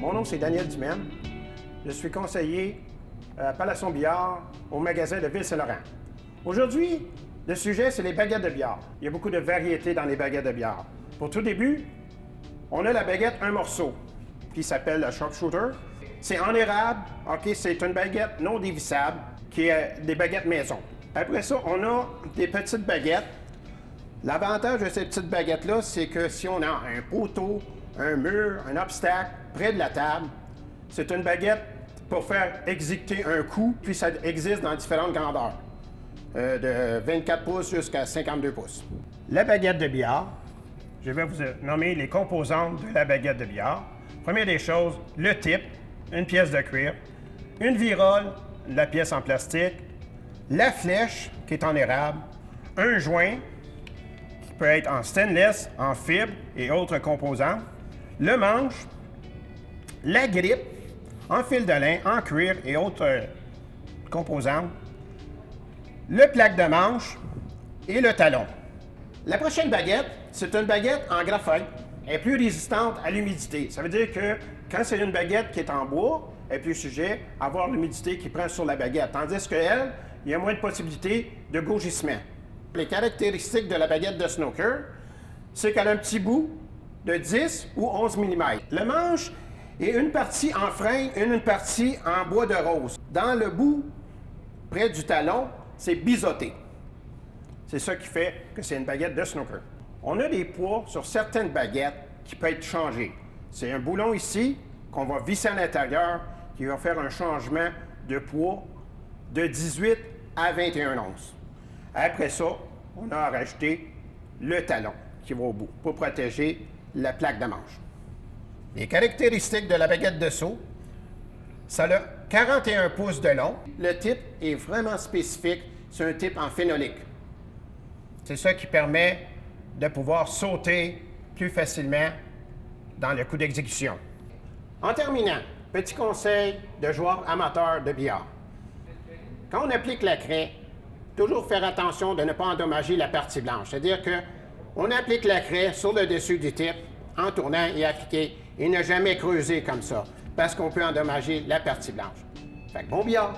Mon nom, c'est Daniel Dumaine. Je suis conseiller à Appellation Billard au magasin de Ville-Saint-Laurent. Aujourd'hui, le sujet, c'est les baguettes de billard. Il y a beaucoup de variétés dans les baguettes de billard. Pour tout début, on a la baguette un morceau, qui s'appelle la sharpshooter. C'est en érable, OK, c'est une baguette non dévissable, qui est des baguettes maison. Après ça, on a des petites baguettes. L'avantage de ces petites baguettes-là, c'est que si on a un poteau, un mur, un obstacle près de la table, c'est une baguette pour faire exécuter un coup, puis ça existe dans différentes grandeurs, de 24 pouces jusqu'à 52 pouces. La baguette de billard, je vais vous nommer les composantes de la baguette de billard. Première des choses, le type, une pièce de cuir, une virole, la pièce en plastique, la flèche, qui est en érable, un joint, qui peut être en stainless, en fibre et autres composants, le manche, la grippe, en fil de lin, en cuir et autres composants, le plaque de manche et le talon. La prochaine baguette, c'est une baguette en graphite. Elle est plus résistante à l'humidité. Ça veut dire que quand c'est une baguette qui est en bois, elle est plus sujet à avoir l'humidité qui prend sur la baguette. Tandis qu'elle, il y a moins de possibilités de gaugissement. Les caractéristiques de la baguette de snooker, c'est qu'elle a un petit bout de 10 ou 11 mm. Le manche est une partie en frein, une partie en bois de rose. Dans le bout, près du talon, c'est biseauté. C'est ça qui fait que c'est une baguette de snooker. On a des poids sur certaines baguettes qui peuvent être changés. C'est un boulon ici qu'on va visser à l'intérieur qui va faire un changement de poids de 18 à 21 onces. Après ça, on a rajouté le talon qui va au bout pour protéger la plaque de manche. Les caractéristiques de la baguette de saut, ça a 41 pouces de long. Le type est vraiment spécifique, c'est un type en phénolique. C'est ça qui permet de pouvoir sauter plus facilement dans le coup d'exécution. En terminant, petit conseil de joueur amateur de billard. Quand on applique la craie, toujours faire attention de ne pas endommager la partie blanche. C'est-à-dire qu'on applique la craie sur le dessus du type en tournant et appliquer et ne jamais creuser comme ça parce qu'on peut endommager la partie blanche. Fait que bon billard!